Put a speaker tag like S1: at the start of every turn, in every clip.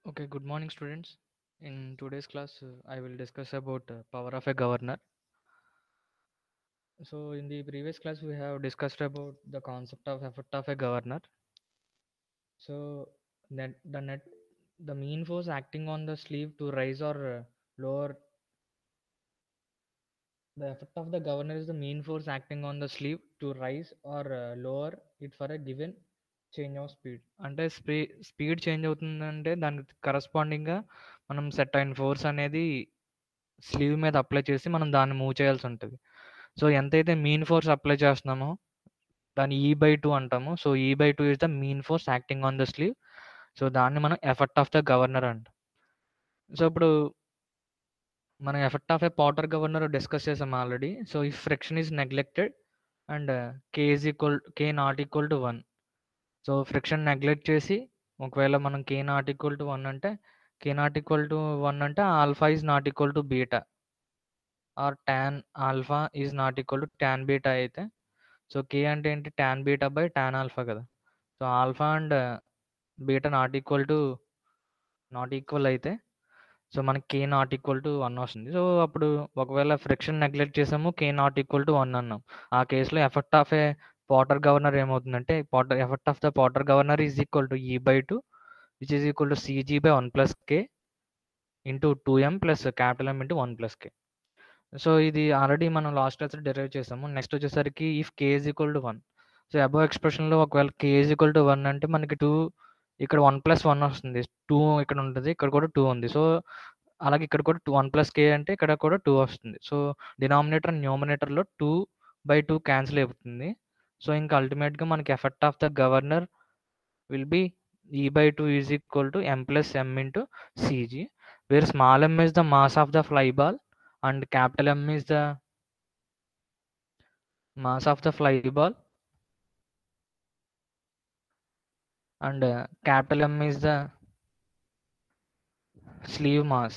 S1: Okay, good morning, students. In today's class, I will discuss about power of a governor. So, in the previous class, we have discussed about the concept of effect of a governor. So, the mean force acting on the sleeve to rise or lower. The effect of the governor is the mean force acting on the sleeve to rise or lower it for a given change of speed. అంటే speed change అవుతుందంటే దానికి కరస్పాండింగ్గా మనం set అయిన force అనేది slew మీద apply చేసి మనం దాన్ని మూవ్ చేయాల్సి ఉంటుంది. సో ఎంతైతే మీన్ ఫోర్స్ అప్లై చేస్తున్నామో దాన్ని E/2 అంటాము. So E/2 is the mean force acting on the sleeve. So దాన్ని మనం ఎఫెక్ట్ ఆఫ్ ద గవర్నర్ అంటాం. సో ఇప్పుడు మనం effect of a Porter governor discuss చేసాం already. So if friction is neglected and K not equal to 1. So friction neglect చేసి ఒకవేళ మనం K not equal to 1 అంటే K నాట్ ఈక్వల్ టు 1 అంటే alpha is not equal to beta or tan alpha is not equal to tan beta అయితే so K అంటే ఏంటి tan beta by tan alpha కదా. So alpha and beta not equal అయితే so మనకి K not equal to 1 వస్తుంది. So అప్పుడు ఒకవేళ friction neglect చేసాము K నాట్ ఈక్వల్ టు 1 అన్నాం. ఆ కేసులో effect of a Porter governor ఏమవుతుందంటే effect of the Porter governor is equal to E/2 which is equal to CG by 1 plus K into 2M plus capital M into 1 plus K. So ఇది already మనం last క్లాస్‌లో derive చేసాము. Next వచ్చేసరికి if K is equal to 1. So above ఎక్స్‌ప్రెషన్‌లో ఒకవేళ K is equal to 1 అంటే మనకి 2 ఇక్కడ 1 ప్లస్ 1 వస్తుంది. 2 ఇక్కడ ఉంటది. ఇక్కడ కూడా 2 ఉంది. సో అలాగే ఇక్కడ కూడా 1 ప్లస్ K అంటే ఇక్కడ కూడా 2 వస్తుంది. సో డినామినేటర్ అండ్ న్యూమరేటర్‌లో 2/2 క్యాన్సిల్ అయిపోతుంది. సో ఇంకా అల్టిమేట్‌గా మనకి effect of the governor will be E/2 is equal to M plus M into CG, wear small m is the mass of the fly ball and capital M is the mass of the fly ball and capital M is the sleeve mass.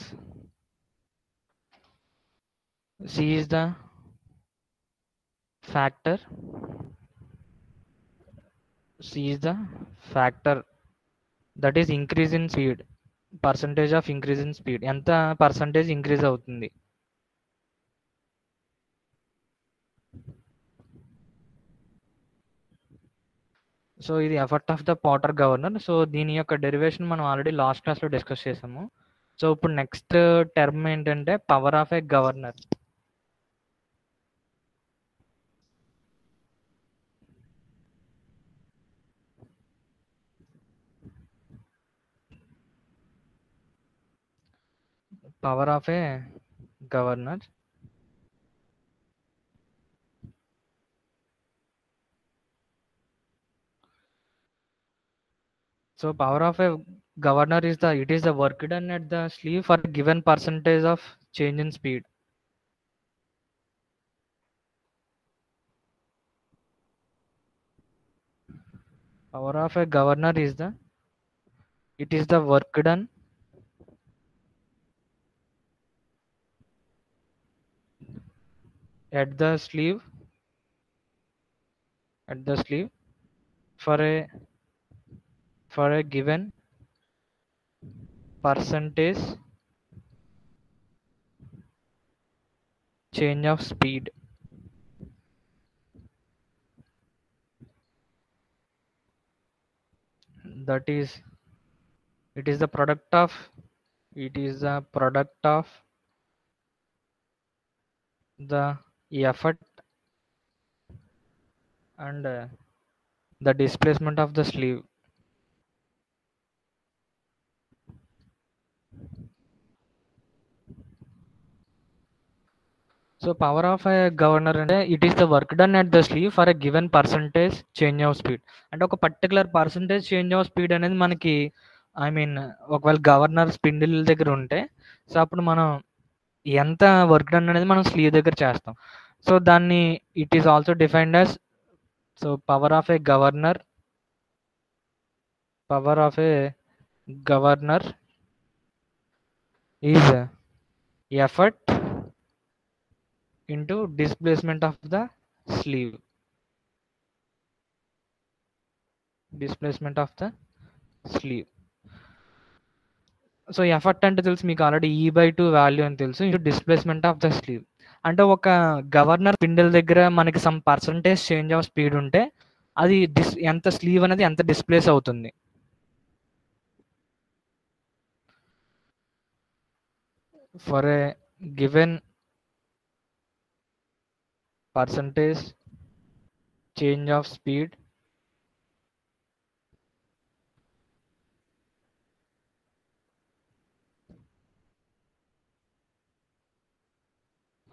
S1: C is the factor. C is the factor that is increase in speed. Percentage of increase in speed ఎంత percentage increase అవుతుంది. So ఇది effect of the Porter governor. So దీని యొక్క derivation మనం already last క్లాస్లో discuss చేసాము. So ఇప్పుడు next term ఏంటంటే power of a governor. Power of a governor. So power of a governor is the work done at the sleeve for a given percentage of change in speed. Power of a governor is the work done at the sleeve for a given percentage change of speed. That is, it is the product of the effort and the displacement of the sleeve. So power of a governor అంటే it is the work done at the slew for a given percentage change of speed. అంటే ఒక particular percentage change of speed అనేది మనకి I mean ఒకవేళ governor spindle దగ్గర ఉంటే so అప్పుడు మనం ఎంత వర్క్ డన్ అనేది మనం స్లీవ్ దగ్గర చేస్తాం. సో దాన్ని it is also defined as so power of a governor is effort into displacement of the sleeve. So, effort అంటే తెలుసు మీకు ఆల్రెడీ E/2 వాల్యూ అని తెలుసు. Into displacement of the sleeve. అంటే ఒక గవర్నర్ స్పిండిల్ దగ్గర మనకి some percentage change of speed ఉంటే, అది ఎంత స్లీవ్ అనేది ఎంత డిస్‌ప్లేస్ అవుతుంది. For a given percentage change of speed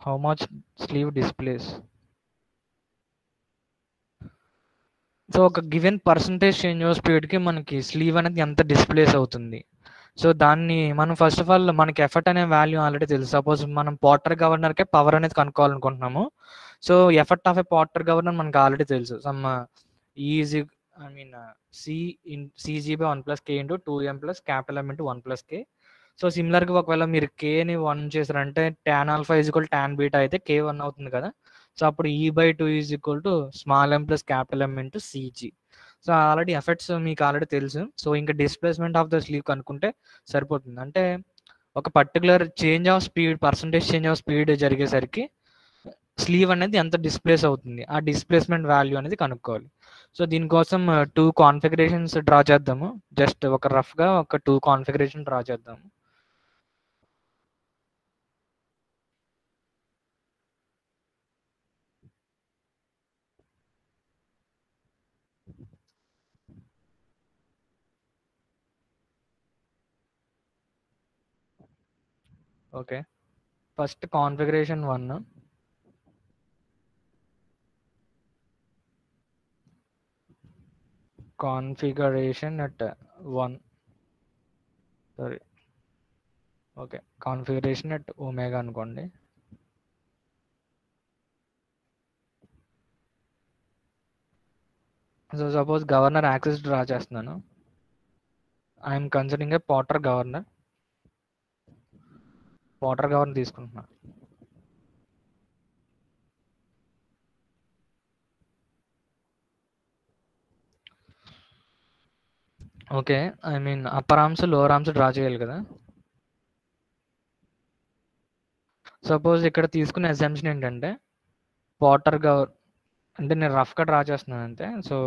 S1: how much sleeve displace. So, ఒక గివెన్ పర్సెంటేజ్ చేంజ్ ఆఫ్ స్పీడ్‌కి మనకి స్లీవ్ అనేది ఎంత డిస్‌ప్లేస్ అవుతుంది. సో, దాన్ని మనం ఫస్ట్ ఆఫ్ ఆల్ మనకి ఎఫర్ట్ అనే వాల్యూ ఆల్రెడీ తెలుసు. సపోజ్ మనం పోర్టర్ గవర్నర్‌కే పవర్ అనేది కనుక్కోవాలనుకుంటున్నాము. So, effort of a Porter governor మనకు ఆల్రెడీ తెలుసు. E is I mean CG/1 + K into 2M + capital M into 1 + K. So, సిమిలర్‌గా ఒకవేళ మీరు Kని 1 చేశారంటే tan ఆల్ఫా tan బీటా అయితే K1 అవుతుంది కదా! సో, అప్పుడు E/2 small m + capital M into CG. So, already effects మీకు ఆల్రెడీ తెలుసు. సో, ఇంకా డిస్‌ప్లేస్‌మెంట్ ఆఫ్ ద స్లీవ్ కనుక్కుంటే సరిపోతుంది. అంటే ఒక particular change of speed, percentage change of speed జరిగేసరికి స్లీవ్ అనేది ఎంత డిస్‌ప్లేస్ అవుతుంది. ఆ డిస్‌ప్లేస్‌మెంట్ వాల్యూ అనేది కనుక్కోవాలి. సో, దీనికోసం 2 కాన్ఫిగరేషన్స్ డ్రా చేద్దాము. జస్ట్ ఒక రఫ్‌గా ఒక 2 కాన్ఫిగరేషన్ డ్రా చేద్దాము. Okay. First configuration 1. Configuration at 1. Sorry. Okay. Configuration at omega అనుకోండి. So, suppose governor axis draw చేస్తున్నాను. I'm considering a Porter governor. Porter governor తీసుకుంటున్నా. Okay. I mean upper arms, lower arms draw చేయాలి కదా! Suppose ఇక్కడ తీసుకున్న assumption ఏంటంటే Porter అంటే నేను రఫ్‌గా డ్రా చేస్తున్నాను అంతే. So,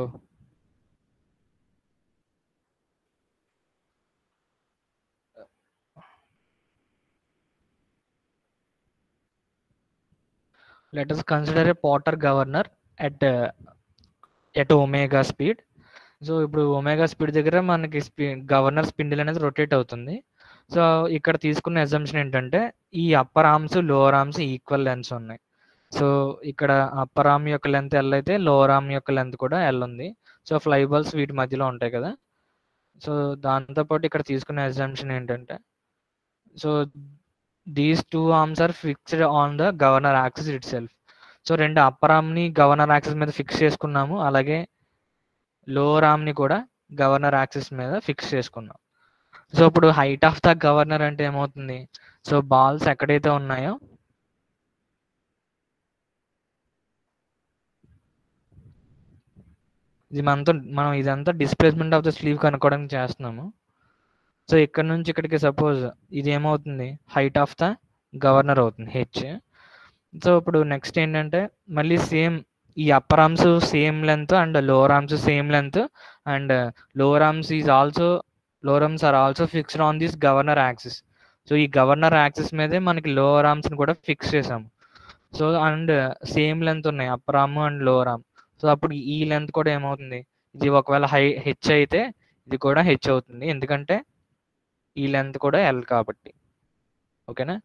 S1: let us consider A Porter governor at omega speed. So, ఇప్పుడు ఒమేగా స్పీడ్ దగ్గర మనకి గవర్నర్ స్పిండిల్ అనేది రొటేట్ అవుతుంది. సో, ఇక్కడ తీసుకున్న అసంప్షన్ ఏంటంటే ఈ upper arms, lower arms equal lengths ఉన్నాయి. సో, ఇక్కడ అప్పర్ ఆర్మ్ యొక్క లెంగ్త్ L అయితే లోవర్ ఆర్మ్ యొక్క లెంగ్త్ కూడా L ఉంది. సో, ఫ్లై బాల్స్ వీటి మధ్యలో ఉంటాయి కదా! సో, దాంతో పాటు ఇక్కడ తీసుకున్న అసంప్షన్ ఏంటంటే so, these 2 arms are fixed on the governor axis itself. So, 2 upper ఆర్మ్‌ని గవర్నర్ యాక్సిస్ మీద ఫిక్స్ చేసుకున్నాము. అలాగే లోవర్ ఆర్మ్‌ని కూడా గవర్నర్ యాక్సిస్ మీద ఫిక్స్ చేసుకున్నాం. సో, ఇప్పుడు హైట్ ఆఫ్ ద గవర్నర్ అంటే ఏమవుతుంది? సో, బాల్స్ ఎక్కడైతే ఉన్నాయో మనం ఇదంతా డిస్‌ప్లేస్‌మెంట్ ఆఫ్ ద స్లీవ్ కనుక్కోవడానికి చేస్తున్నాము. సో, ఇక్కడ నుంచి ఇక్కడికి సపోజ్ ఇది ఏమవుతుంది? హైట్ ఆఫ్ ద గవర్నర్ అవుతుంది హెచ్. సో, ఇప్పుడు నెక్స్ట్ ఏంటంటే మళ్ళీ సేమ్ ఈ upper arms same length and lower arms same length and lower arms are also fixed on this governor axis. So, ఈ గవర్నర్ యాక్సిస్ మీదే మనకి లోవర్ ఆర్మ్స్‌ని కూడా ఫిక్స్ చేసాము. సో, అండ్ సేమ్ లెంగ్త్ ఉన్నాయి upper arm and lower arm. So, అప్పుడు ఈ లెంగ్త్ కూడా ఏమవుతుంది? ఇది ఒకవేళ హెచ్ అయితే ఇది కూడా హెచ్ అవుతుంది. ఎందుకంటే ఈ లెంగ్త్ కూడా L కాబట్టి. ఓకేనా?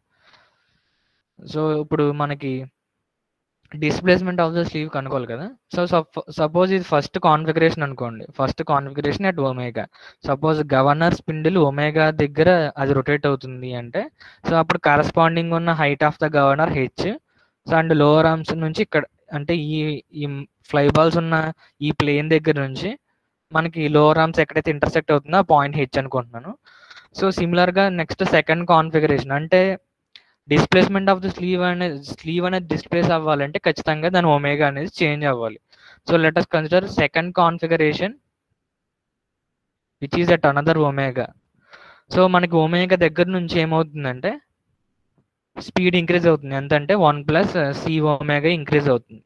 S1: సో, ఇప్పుడు మనకి డిస్‌ప్లేస్‌మెంట్ ఆఫ్ ద స్లీవ్ కనుక్కోవాలి కదా! సో, సపోజ్ ఇది ఫస్ట్ కాన్ఫిగరేషన్ అనుకోండి. First configuration at omega. Suppose governor spindle omega దగ్గర అది రొటేట్ అవుతుంది అంటే, సో, అప్పుడు కరస్పాండింగ్ ఉన్న height of the governor H. So, and lower arms నుంచి ఇక్కడ అంటే ఈ ఈ ఫ్లై బాల్స్ ఉన్న ఈ ప్లేన్ దగ్గర నుంచి మనకి లోవర్ ఆర్మ్స్ ఎక్కడైతే ఇంటర్సెక్ట్ అవుతుందో ఆ పాయింట్ హెచ్ అనుకుంటున్నాను. సో, సిమిలర్‌గా నెక్స్ట్ సెకండ్ కాన్ఫిగరేషన్ అంటే డిస్‌ప్లేస్‌మెంట్ ఆఫ్ ద స్లీవ్ అనేది డిస్‌ప్లేస్ అవ్వాలంటే ఖచ్చితంగా దాని ఒమేగా అనేది చేంజ్ అవ్వాలి. So, let us consider second configuration which is at another omega. So మనకి ఒమేగా దగ్గర నుంచి ఏమవుతుందంటే స్పీడ్ ఇంక్రీజ్ అవుతుంది. ఎంతంటే 1 ప్లస్ సి ఒమేగా ఇంక్రీజ్ అవుతుంది.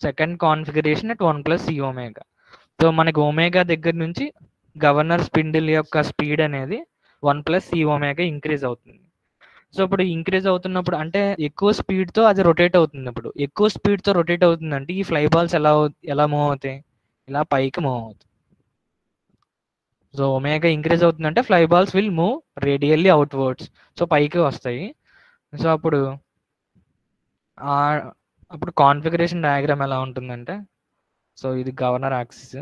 S1: Second configuration at 1 plus C omega. So మనకి ఒమేగా దగ్గర నుంచి గవర్నర్ స్పిండిల్ యొక్క స్పీడ్ అనేది 1 ప్లస్ సి ఒమేగా ఇంక్రీజ్ అవుతుంది. సో ఇప్పుడు ఇంక్రీజ్ అవుతున్నప్పుడు అంటే ఎక్కువ స్పీడ్తో అది రొటేట్ అవుతుంది. ఇప్పుడు ఎక్కువ స్పీడ్తో రొటేట్ అవుతుందంటే ఈ ఫ్లై బాల్స్ ఎలా మూవ్ అవుతాయి? ఇలా పైకి మూవ్ అవుతాయి. సో ఒమేగా ఇంక్రీజ్ అవుతుందంటే fly balls will move radially outwards. So పైకి వస్తాయి. సో ఆ అప్పుడు కాన్ఫిగరేషన్ డయాగ్రామ్ ఎలా ఉంటుందంటే, సో ఇది గవర్నర్ యాక్సిస్.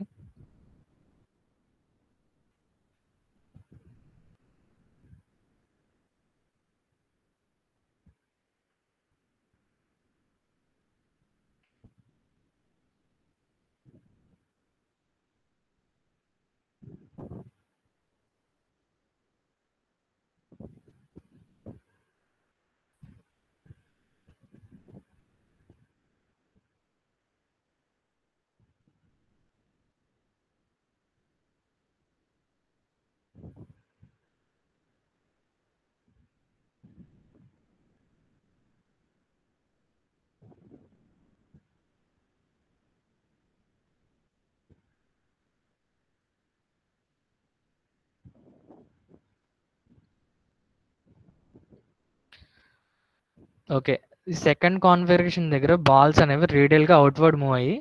S1: ఓకే. ఈ సెకండ్ కాన్ఫిగరేషన్ దగ్గర బాల్స్ అనేవి రేడియల్‌గా అవుట్‌వర్డ్ మూవ్ అయ్యి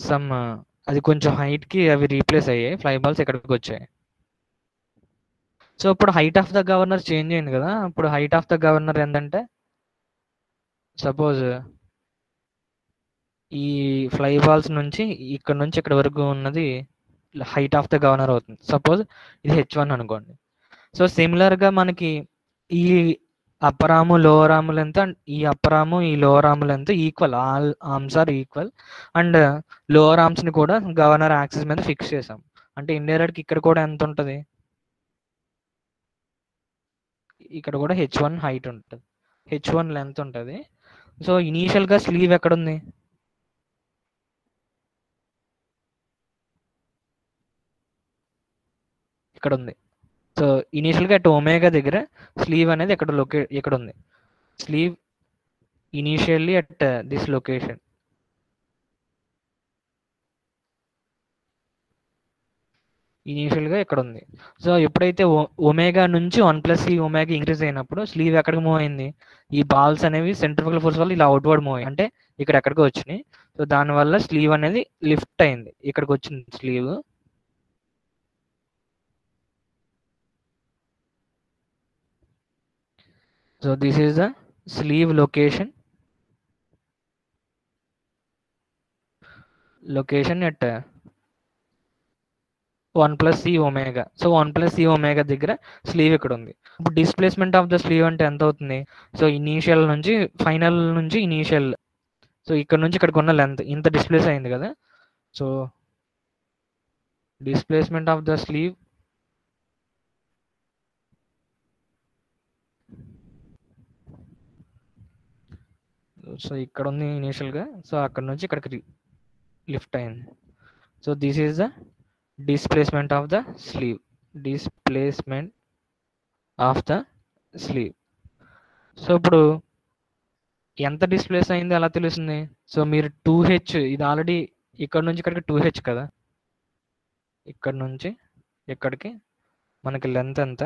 S1: సమ్ అది కొంచెం హైట్‌కి అవి రీప్లేస్ అయ్యాయి. ఫ్లై బాల్స్ ఇక్కడికొచ్చాయి. సో ఇప్పుడు height of the governor change అయింది కదా! ఇప్పుడు హైట్ ఆఫ్ ద గవర్నర్ ఎంతంటే సపోజ్ ఈ ఫ్లై బాల్స్ నుంచి ఇక్కడ నుంచి ఇక్కడి వరకు ఉన్నది హైట్ ఆఫ్ ద గవర్నర్ అవుతుంది. సపోజ్ ఇది హెచ్1 అనుకోండి. సో సిమిలర్‌గా మనకి ఈ upper arm, lower arm length and ఈ అప్పర్ ఆర్మ్, ఈ lower arm length equal. All arms are equal. And lower ఆర్మ్స్‌ని కూడా గవర్నర్ యాక్సిస్ మీద ఫిక్స్ చేసాం. అంటే ఇండైరెక్ట్‌గా ఇక్కడ కూడా ఎంత ఉంటది? ఇక్కడ కూడా హెచ్1 హైట్ ఉంటది. హెచ్1 లెంత్ ఉంటది. సో ఇనీషియల్‌గా స్లీవ్ ఎక్కడుంది? ఇక్కడుంది. సో ఇనీషియల్‌గా అట్ ఒమేగా దగ్గర స్లీవ్ అనేది ఇక్కడుంది. Sleeve initially at this location. ఇనీషియల్‌గా ఇక్కడుంది. సో ఎప్పుడైతే ఒమేగా నుంచి 1 ప్లస్ ఈ ఒమేగా ఇంక్రీజ్ అయినప్పుడు స్లీవ్ ఎక్కడికి మూవ్ అయింది? ఈ బాల్స్ అనేవి సెంట్రిఫుగల్ ఫోర్స్ వల్ల ఇలా అవుట్‌వర్డ్ మూవ్ అయ్యాయి. అంటే ఇక్కడ ఎక్కడికో వచ్చినాయి. సో దానివల్ల స్లీవ్ అనేది లిఫ్ట్ అయింది. ఇక్కడికొచ్చింది sleeve. So this is the sleeve location at 1 plus C omega. So 1 plus C omega దగ్గర స్లీవ్ ఇక్కడ ఉంది. ఇప్పుడు డిస్ప్లేస్మెంట్ ఆఫ్ ద స్లీవ్ అంటే ఎంత అవుతుంది? సో ఇనీషియల్ నుంచి ఫైనల్ నుంచి ఇనీషియల్. సో ఇక్కడ నుంచి ఇక్కడికి ఉన్న లెంత్ ఇంత డిస్ప్లేస్ అయింది కదా! So displacement of the sleeve so ఇక్కడ ఉంది ఇనీషియల్‌గా. సో అక్కడ నుంచి ఇక్కడికి లిఫ్ట్ అయింది. So this is the displacement of the slew. Displacement of the sleeve. So ఇప్పుడు ఎంత డిస్ప్లేస్ అయిందో ఎలా తెలుస్తుంది? సో మీరు 2h ఇది ఆల్రెడీ ఇక్కడ నుంచి ఇక్కడికి 2h కదా! ఇక్కడ నుంచి ఇక్కడికి మనకి లెంత్ ఎంత?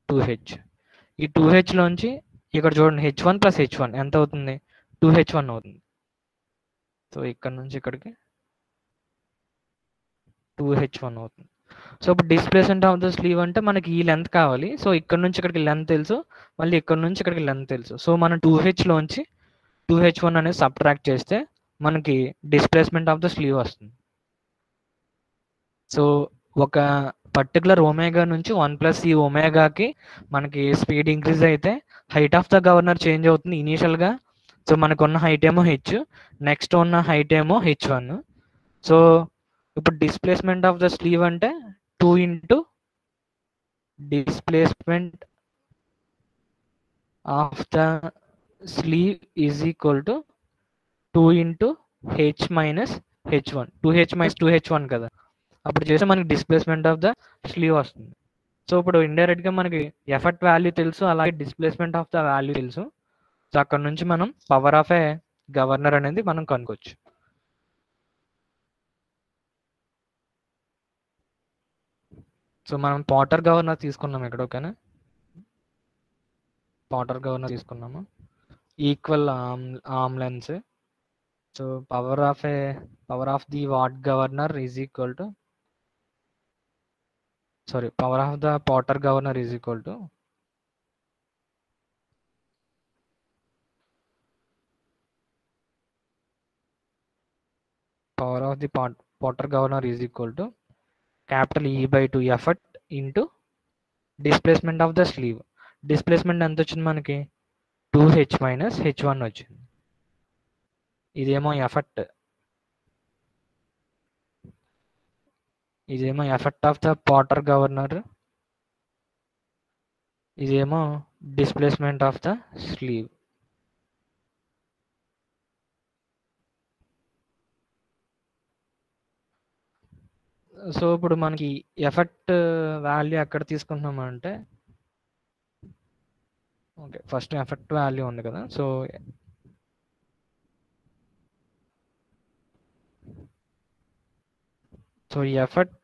S1: 2h. ఈ 2h లోంచి ఇక్కడ చూడండి h1 ప్లస్ h1 ఎంత అవుతుంది? 2h1 అవుతుంది. సో ఇక్కడ నుంచి ఇక్కడికి 2h1 అవుతుంది. సో ఇప్పుడు డిస్ప్లేస్మెంట్ ఆఫ్ ద స్లీవ్ అంటే మనకి ఈ లెంత్ కావాలి. సో ఇక్కడ నుంచి ఇక్కడికి లెంత్ తెలుసు. మళ్ళీ ఇక్కడ నుంచి ఇక్కడికి లెంత్ తెలుసు. సో మనం 2h లోంచి 2h1 అనేది సబ్ట్రాక్ట్ చేస్తే మనకి డిస్ప్లేస్మెంట్ ఆఫ్ ద స్లీవ్ వస్తుంది. సో ఒక పర్టికులర్ ఒమేగా నుంచి 1 ప్లస్ ఈ ఒమేగాకి మనకి స్పీడ్ ఇంక్రీజ్ అయితే height of the governor change అవుతుంది ఇనీషియల్‌గా. సో మనకున్న హైట్ ఏమో h, నెక్స్ట్ ఉన్న హైట్ ఏమో h1. సో ఇప్పుడు డిస్ప్లేస్మెంట్ ఆఫ్ ద స్లీవ్ అంటే 2 into displacement of the sleeve is equal to 2 into h minus h1. 2h minus 2h1 కదా! అప్పుడు చేస్తే మనకి డిస్ప్లేస్మెంట్ ఆఫ్ ద స్లీవ్ వస్తుంది. సో ఇప్పుడు ఇండైరెక్ట్గా మనకి ఎఫర్ట్ వాల్యూ తెలుసు, అలాగే డిస్ప్లేస్మెంట్ ఆఫ్ ద వాల్యూ తెలుసు. సో అక్కడ నుంచి మనం పవర్ ఆఫ్ ఏ గవర్నర్ అనేది మనం కనుక్కోవచ్చు. సో మనం పాటర్ గవర్నర్ తీసుకున్నాం ఇక్కడ, ఓకేనా. పాటర్ గవర్నర్ తీసుకున్నాము, equal arm lens. So power of the what governor is equal to power of the Porter governor is equal to power of the Potter governor is equal to capital E by 2 effort into displacement of the sleeve. Displacement ఎంత వచ్చింది మనకి, 2h minus h1 వచ్చింది. ఇదేమో effort, ఇదేమో effect of the Porter governor, ఇదేమో displacement of the sleeve. So ఇప్పుడు మనకి effect value ఎక్కడ తీసుకుంటున్నామంటే, ఓకే ఫస్ట్ ఎఫెక్ట్ వాల్యూ ఉంది కదా. So effect,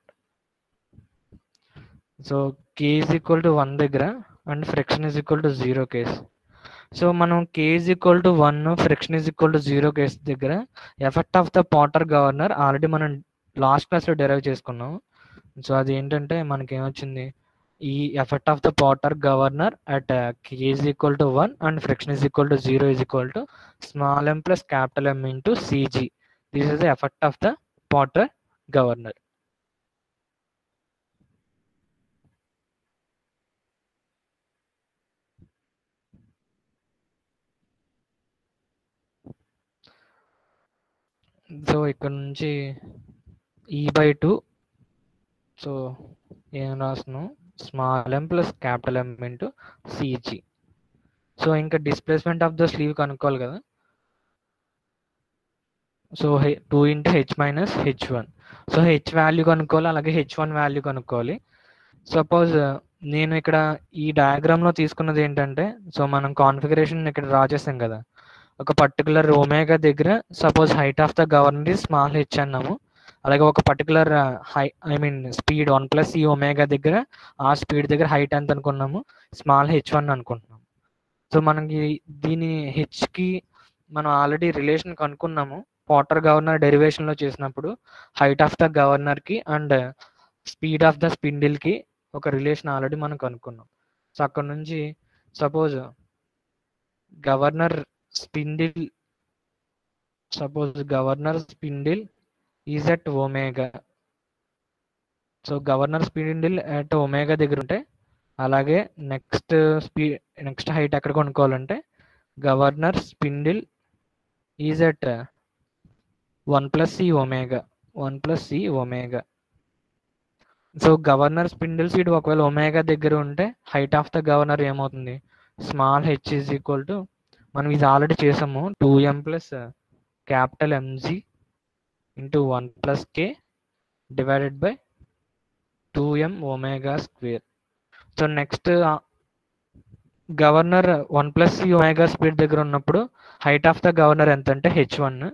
S1: so k is equal to 1 దగ్గర and friction is equal to 0 case. So మనం k is equal to 1, friction is equal to 0 case దగ్గర effect of the Porter governor already మనం last క్లాస్లో derive చేసుకున్నాం. So అది ఏంటంటే మనకి ఏమొచ్చింది, ఈ effect of the Porter governor at k is equal to 1 and friction is equal to 0 is equal to small m plus capital M into cg. This is the effect of the Porter governor. So ఇక్కడ నుంచి E by 2, so ఏం రాస్తున్నాం, small m plus capital M into cg. So ఇంకా displacement of the sleeve కనుక్కోవాలి కదా. So 2 into H minus h1. So H value కనుక్కోవాలి, అలాగే h1 value కనుక్కోవాలి. సపోజ్ నేను ఇక్కడ ఈ డయాగ్రామ్లో తీసుకున్నది ఏంటంటే, సో మనం కాన్ఫిగరేషన్ ఇక్కడ డ్రా చేసాం కదా, ఒక పర్టికులర్ ఒమేగా దగ్గర suppose height of the governor small H అన్నాము, అలాగే ఒక పర్టికులర్ స్పీడ్ 1 + e ఒమేగా దగ్గర ఆ స్పీడ్ దగ్గర హైట్ ఎంత అనుకున్నాము, స్మాల్ h1 అనుకుంటున్నాము. సో మనకి దీని హెచ్కి మనం ఆల్రెడీ రిలేషన్ కనుక్కున్నాము పాటర్ గవర్నర్ డెరివేషన్లో చేసినప్పుడు. హైట్ ఆఫ్ ద గవర్నర్కి అండ్ స్పీడ్ ఆఫ్ ద స్పిండిల్కి ఒక రిలేషన్ ఆల్రెడీ మనం కనుక్కున్నాం. సో అక్కడ నుంచి suppose governor spindle is at omega. So governor spindle at omega దగ్గర ఉంటే, అలాగే నెక్స్ట్ హైట్ ఎక్కడ కొనుక్కోవాలంటే governor spindle is at 1 + e omega. So governor spindle speed ఒకవేళ ఒమేగా దగ్గర ఉంటే హైట్ ఆఫ్ ద గవర్నర్ ఏమవుతుంది, small h is equal to, మనం ఇది ఆల్రెడీ చేసాము, 2m plus capital mg into 1 + k divided by 2m omega square. So next governor 1 + e omega speed దగ్గర ఉన్నప్పుడు height of the governor ఎంత అంటే h1.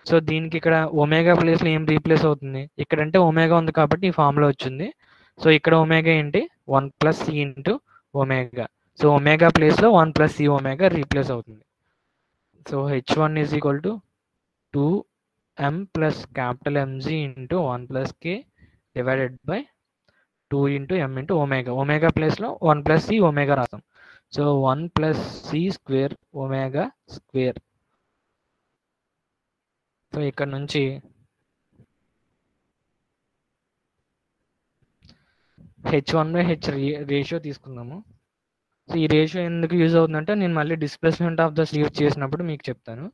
S1: So దీనికి ఇక్కడ ఒమేగా ప్లేస్లో ఏం రీప్లేస్ అవుతుంది, ఇక్కడంటే ఒమేగా ఉంది కాబట్టి ఈ ఫామ్లో వచ్చింది. సో ఇక్కడ ఒమేగా ఏంటి, 1 + e into omega. So omega ప్లేస్లో 1 + e ఒమేగా రీప్లేస్ అవుతుంది. So h1 is equal to 2m plus capital mg into 1 + k divided by 2 into m into omega. Omega ప్లేస్లో 1 + e ఒమేగా రాస్తాం. So 1 + c square omega square. So ఇక్కడ నుంచి h1/h ratio తీసుకుందాము. So ఈ ratio ఎందుకు use అవుతుందంటే నేను మళ్ళీ డిస్ప్లేస్మెంట్ ఆఫ్ ద స్లీవ్ చేసినప్పుడు మీకు చెప్తాను.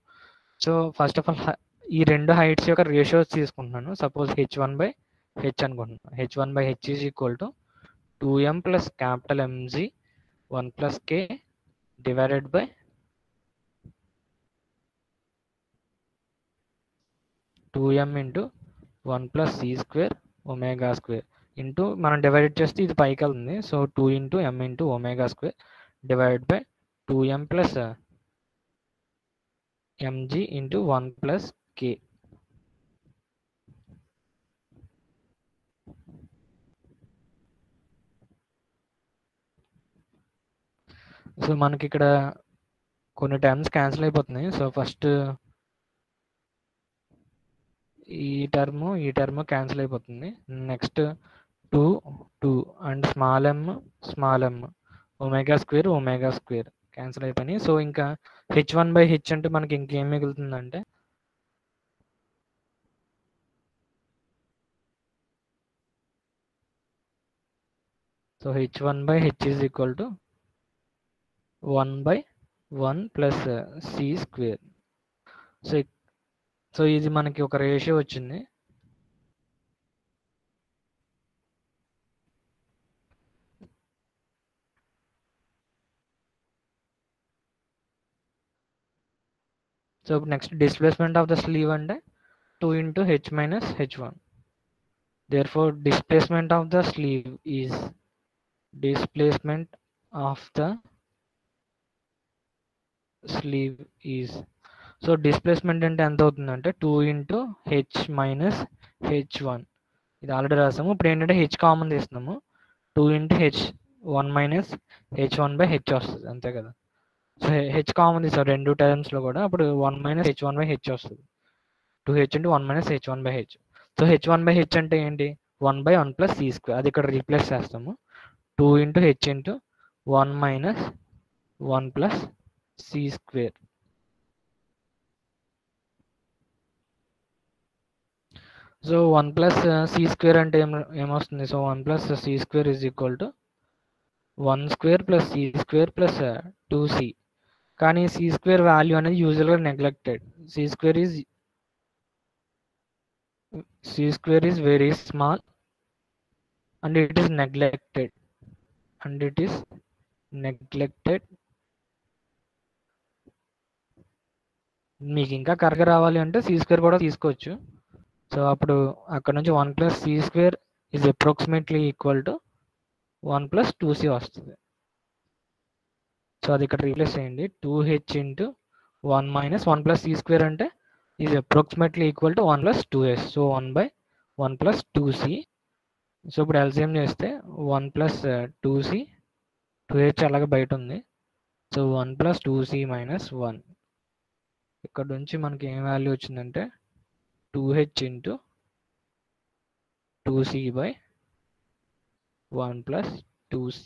S1: సో ఫస్ట్ ఆఫ్ ఆల్ ఈ రెండు హైట్స్ యొక్క రేషియోస్ తీసుకుంటున్నాను. సపోజ్ h1/h అనుకుంటున్నాను. h1/h is equal to 2m plus capital mg 1 + k divided by 2m into 1 + c square omega square. Into మనం డివైడ్ చేస్తే ఇది పైకి వెళ్తుంది. So 2 into M into omega square divide by 2m plus MG into 1 plus K. So మనకి ఇక్కడ కొన్ని terms cancel అయిపోతున్నాయి. So first ఈ టర్మ్ క్యాన్సిల్ అయిపోతుంది. Next 2 2 and small M omega square cancel అయిపోయినాయి. సో ఇంకా h1/h అంటే మనకి ఇంకేం మిగులుతుందంటే so h1/h is equal to 1/1 plus C square. So so ఇది మనకి ఒక రేషియో వచ్చింది. So next displacement of the sleeve అంటే 2 into h minus h1. Therefore displacement of the sleeve is displacement of the sleeve is so displacement అంటే ఎంత అవుతుందంటే 2 into H minus h1. ఇది already రాసాము. ఇప్పుడు ఏంటంటే హెచ్ కామన్ తీస్తున్నాము. 2 ఇంటూ హెచ్ 1 మైనస్ h1/h వస్తుంది అంతే కదా. సో హెచ్ కామన్ తీసాం రెండు టర్మ్స్లో కూడా. అప్పుడు 1 మైనస్ h1/h వస్తుంది. 2h into 1 minus h1/h. So h1/h అంటే ఏంటి 1/1 ప్లస్ సి స్క్వేర్. అది ఇక్కడ రీప్లేస్ చేస్తాము. 2 into H into 1 minus 1 plus C square. So 1 plus C square అంటే ఏమొస్తుంది? So 1 plus C square is equal to 1 square plus C square plus 2c. కానీ C square value అనేది యూజువల్గా neglected. C square is very small and it is neglected. మీకు ఇంకా కరెక్ట్గా రావాలి అంటే సి స్క్వేర్ కూడా తీసుకోవచ్చు. సో అప్పుడు అక్కడ నుంచి 1 plus C square is approximately equal to 1 plus 2c వస్తుంది. సో అది ఇక్కడ రీప్లేస్ చేయండి. 2h into 1 minus 1 plus C square అంటే is approximately equal to 1 plus 2s. So 1/1 plus 2c. So ఇప్పుడు ఎల్సిఎం చేస్తే 1 ప్లస్ 2c 2h అలాగే బయట ఉంది. So 1 plus 2c minus 1. ఇక్కడ నుంచి మనకి ఏం వాల్యూ వచ్చిందంటే 2h into 2c by 1 plus 2c.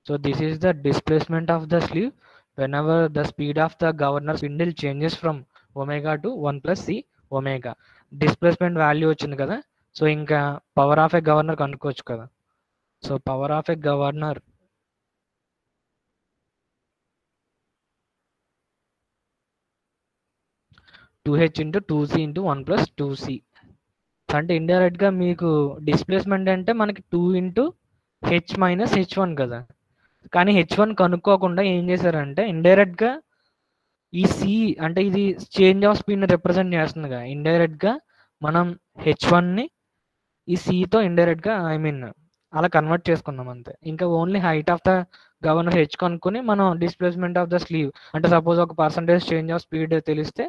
S1: So this is the displacement of the sleeve whenever the speed of the governor spindle changes from omega to 1 plus c omega. Displacement value వచ్చింది కదా. So ఇంకా power of a governor కనుక్కోవచ్చు కదా. So power of a governor two H into 2c into 1 plus 2c. అంటే ఇండైరెక్ట్గా మీకు displacement అంటే మనకి 2 ఇంటూ హెచ్ మైనస్ h1 కదా. కానీ h1 కనుక్కోకుండా ఏం చేశారంటే ఇండైరెక్ట్గా ఈ సి అంటే ఇది చేంజ్ ఆఫ్ స్పీడ్ని రిప్రజెంట్ చేస్తుందిగా. ఇండైరెక్ట్గా మనం h1ని ఈ సితో ఇండైరెక్ట్గా అలా కన్వర్ట్ చేసుకున్నాం అంతే. ఇంకా only height of the governor H కనుక్కొని మనం డిస్ప్లేస్మెంట్ ఆఫ్ ద స్లీవ్ అంటే సపోజ్ ఒక పర్సంటేజ్ చేంజ్ ఆఫ్ స్పీడ్ తెలిస్తే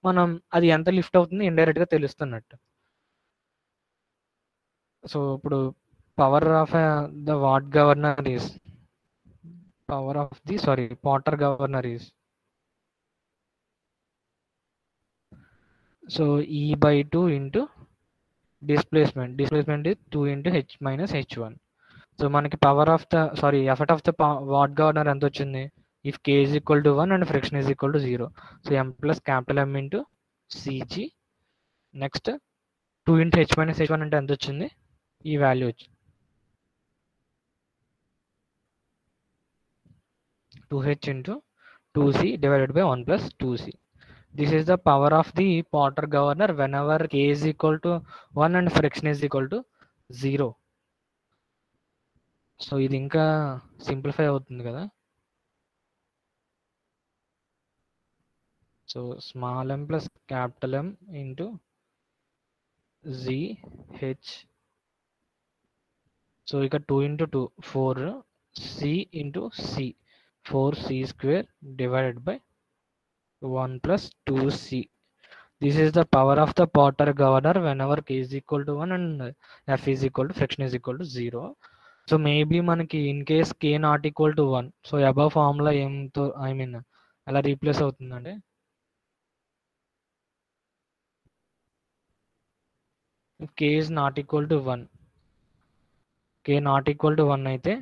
S1: మనం అది ఎంత లిఫ్ట్ అవుతుంది ఇండైరెక్ట్గా తెలుస్తున్నట్టు. సో ఇప్పుడు power of the Watt governor is Potter governor is so E by 2 into displacement is 2 into h minus h1. So మనకి effect of the Watt governor ఎంత వచ్చింది if k is equal to 1 and friction is equal to 0. So m plus capital M into cg. Next 2 into h minus h1 అంటే ఎంత వచ్చింది ఈ value వచ్చింది 2h into 2c divided by 1 plus 2c. This is the power of the Potter governor whenever k is equal to 1 and friction is equal to 0. So ఇది ఇంకా simplify అవుతుంది కదా. So small m plus capital M into ZH so ఇక 2 into 2 4 c into c 4c square divided by 1 plus 2c. This is the power of the Potter governor whenever k is equal to 1 and f is equal to friction is equal to 0. So maybe మనకి in case k not equal to 1, so above formula ఏంతో I mean ఎలా replace అవుతుందంటే if k is not equal to 1, k not equal to 1 అయితే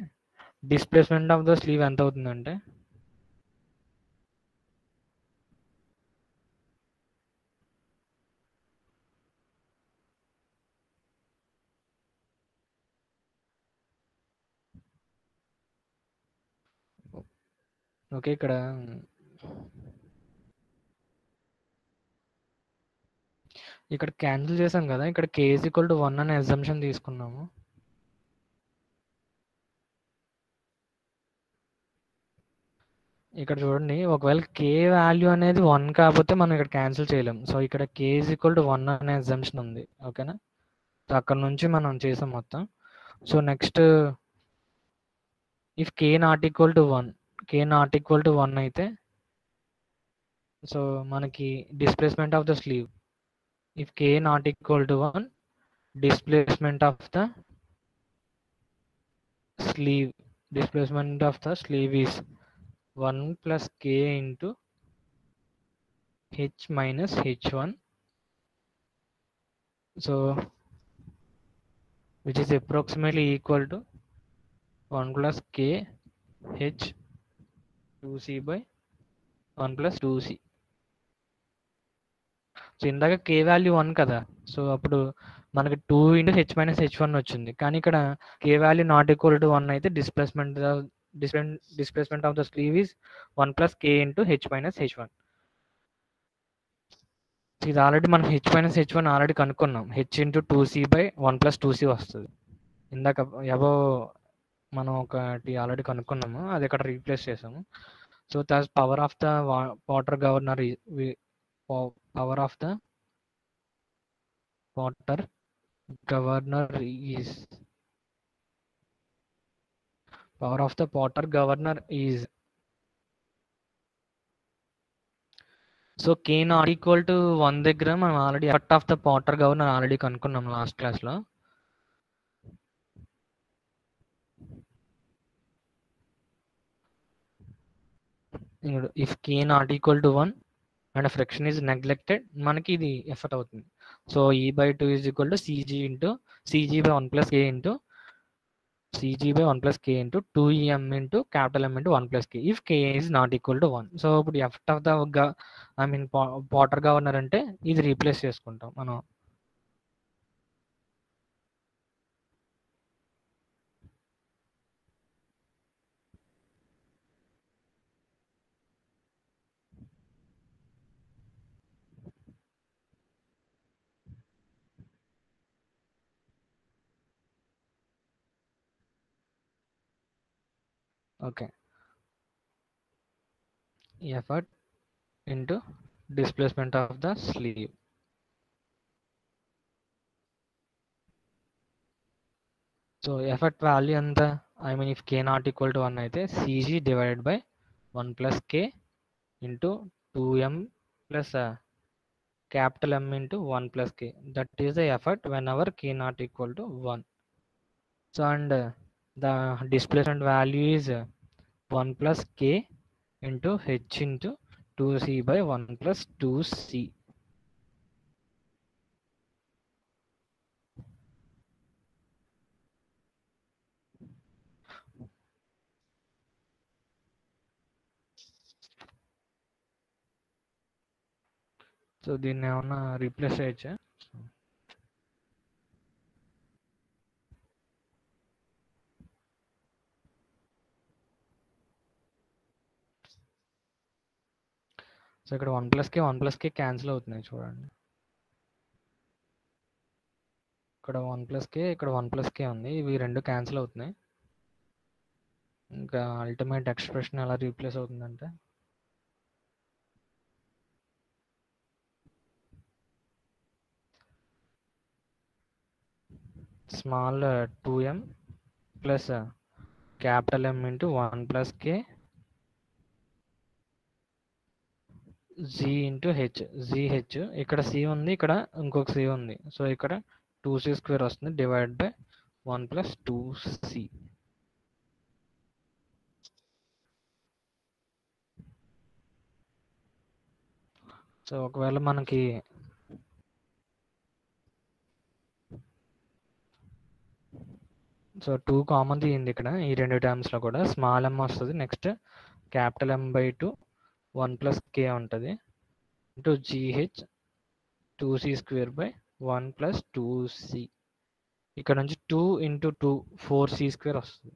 S1: displacement of the sleeve ఎంత అవుతుందంటే okay ఇక్కడ cancel చేసాం కదా, ఇక్కడ k is equal to 1 అనే అజంప్షన్ తీసుకున్నాము. ఇక్కడ చూడండి, ఒకవేళ k వాల్యూ అనేది 1 కాకపోతే మనం ఇక్కడ క్యాన్సిల్ చేయలేం. సో ఇక్కడ k is equal to 1 అనే అజంప్షన్ ఉంది. ఓకేనా, సో అక్కడ నుంచి మనం చేసాం మొత్తం. So next if k not equal to 1, k not equal to 1 అయితే సో మనకి displacement of the sleeve, if k not equal to 1, displacement of the sleeve is 1 plus k into h minus h1, so which is approximately equal to 1 plus k h 2c by 1 plus 2c. So ఇందాక k value 1 కదా, so అప్పుడు మనకి 2 into h minus h1 వచ్చింది. కానీ ఇక్కడ k value not equal to 1 అయితే displacement of the sleeve is 1 plus k into h minus h1. ఇది already మనం h minus h1 ఆల్రెడీ కనుక్కున్నాం, h into 2c by 1 plus 2c వస్తుంది. ఇందాక above మనం ఒకటి ఆల్రెడీ కనుక్కున్నాము, అది ఇక్కడ రీప్లేస్ చేసాము. So thus power of the water governor power of the Potter governor is so k not equal to 1 దగ్గర మనం already effect of the Porter governor already కనుక్కున్నాం లాస్ట్ క్లాస్లో. If k not equal to 1 and friction is neglected, మనకి ఇది effect అవుతుంది. So E/2 is equal to cg by 1 plus k into 2em into capital M into 1 plus k if k is not equal to 1. So ఇప్పుడు effect of the Porter governor అంటే ఇది replace చేసుకుంటాం మనం. Okay, effort into displacement of the sleeve. So effort value ఎంత, I mean if k not equal to 1 అయితే cg divided by 1 plus k into 2m plus capital M into 1 plus k. That is the effort whenever k not equal to 1. So and the displacement value is 1 plus k into h into 2c by 1 plus 2c. So దీన్ని ఏమన్నా replace చేయొచ్చా? So ఇక్కడ 1 plus k cancel అవుతున్నాయి చూడండి. ఇక్కడ 1 plus k, ఇక్కడ 1 plus k ఉంది, ఇవి రెండు క్యాన్సిల్ అవుతున్నాయి. ఇంకా అల్టిమేట్ ఎక్స్ప్రెషన్ ఎలా రీప్లేస్ అవుతుందంటే small 2m plus capital M into 1 plus K Z into H. ZH ఇక్కడ C ఉంది, ఇక్కడ ఇంకొక C ఉంది. సో ఇక్కడ 2C² వస్తుంది divide by 1 plus 2C. So ఒకవేళ మనకి సో 2 కామన్ తీయండి ఇక్కడ ఈ రెండు టర్మ్స్లో కూడా. స్మాల్ m వస్తుంది, next capital M/2 1 plus K ఉంటుంది into GH 2C² by 1 plus 2C. ఇక్కడ నుంచి 2 ఇంటూ 2 4C² వస్తుంది.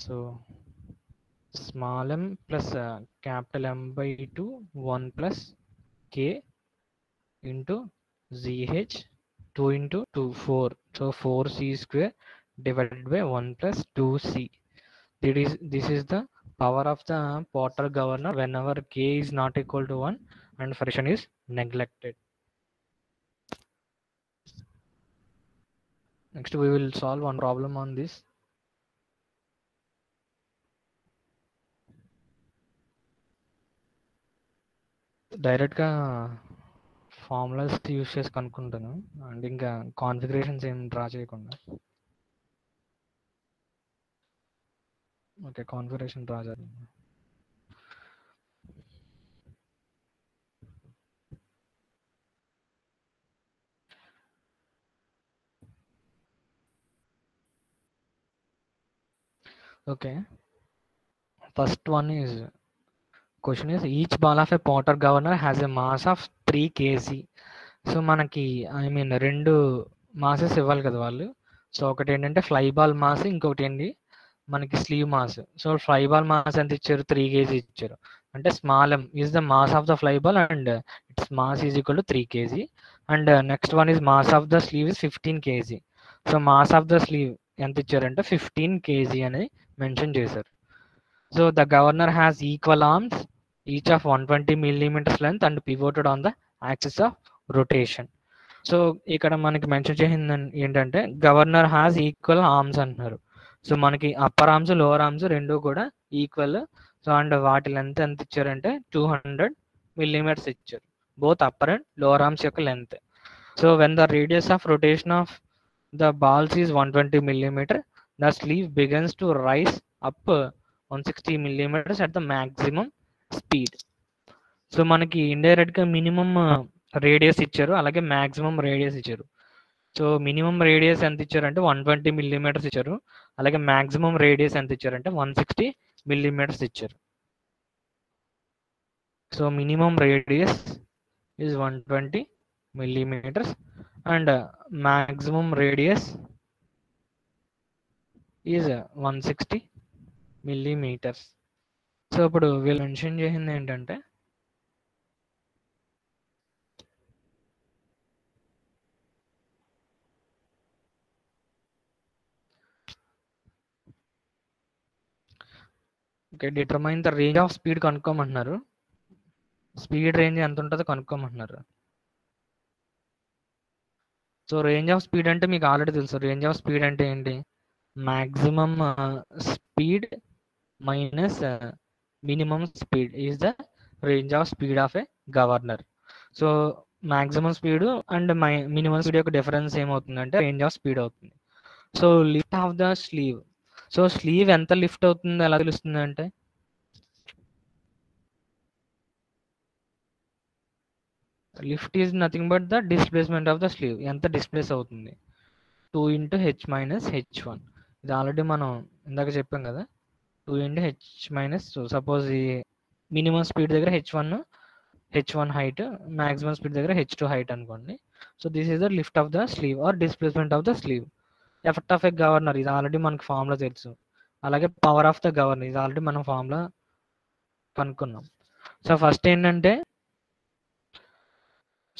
S1: So small m plus capital M/2 1 plus K into ZH 2 into 2 4. So 4C² divided by 1 plus 2C. This is the power of the Potter governor whenever K is not equal to 1 and friction is neglected. Next we will solve one problem on this. డైరెక్ట్గా formulas use చేసి కనుక్కుంటాను and ఇంకా configurations ఏం draw చేయకుండా. Okay, configuration draw చేద్దాం. Okay, first one is question is each ball of a Potter governor has a mass of 3 kg. So మనకి రెండు masses ఇవ్వాలి కదా వాళ్ళు. సో ఒకటి ఏంటంటే ఫ్లై బాల్ మాస్, ఇంకొకటి ఏంటి మనకి sleeve mass. So fly ball mass ఎంత ఇచ్చారు? 3 kg ఇచ్చారు. అంటే small m is the mass of the fly ball and its mass is equal to 3 kg. And next one is mass of the sleeve is 15 kg. So mass of the sleeve ఎంత ఇచ్చారంటే 15 kg అని mention చేశారు. So the governor has equal arms each of 120 millimeters length and pivoted on the axis of rotation. So ఇక్కడ మనకి mention చేసింది ఏంటంటే governor has equal arms అంటున్నారు. So మనకి అప్పర్ ఆర్మ్స్ లోవర్ ఆర్మ్స్ రెండు కూడా ఈక్వల్. సో అండ్ వాటి length ఎంత ఇచ్చారంటే 200 millimeters ఇచ్చారు, both upper and lower arms యొక్క length. So when the radius of rotation of the balls is 120 millimeters, the sleeve begins to rise up 160 millimeters at the maximum speed. So మనకి indirect గా minimum radius ఇచ్చారు, అలాగే maximum radius ఇచ్చారు. So minimum radius ఎంత ఇచ్చారంటే 120 millimeters ఇచ్చారు, అలాగే maximum radius ఎంత ఇచ్చారంటే 160 millimeters ఇచ్చారు. So minimum radius is 120 millimeters and maximum radius is 160 millimeters. So ఇప్పుడు వీళ్ళు మెన్షన్ చేసింది ఏంటంటే okay, determine the range of speed కనుక్కోమంటున్నారు. స్పీడ్ రేంజ్ ఎంత ఉంటుందో కనుక్కోమంటున్నారు. సో రేంజ్ ఆఫ్ స్పీడ్ అంటే మీకు ఆల్రెడీ తెలుసు. రేంజ్ ఆఫ్ స్పీడ్ అంటే ఏంటి? Maximum speed minus minimum speed is the range of speed of a governor. So maximum speed and minimum speed యొక్క డిఫరెన్స్ ఏమవుతుందంటే రేంజ్ ఆఫ్ స్పీడ్ అవుతుంది. So lift of the sleeve. So slew ఎంత lift అవుతుందో ఎలా తెలుస్తుంది అంటే lift is nothing but the displacement of the sleeve. ఎంత displays అవుతుంది? 2 into h minus h1. ఇది ఆల్రెడీ మనం ఇందాక చెప్పాం కదా, 2 into h minus. So suppose ఈ మినిమం స్పీడ్ దగ్గర h1 హైట్, మాక్సిమం స్పీడ్ దగ్గర h2 హైట్ అనుకోండి. So this is the lift of the sleeve or displacement of the slew. Effect of a governor, ఇది already మనకు formula తెలుసు. అలాగే power of the governor, ఇది already మనం formula కనుక్కున్నాం. So first ఏంటంటే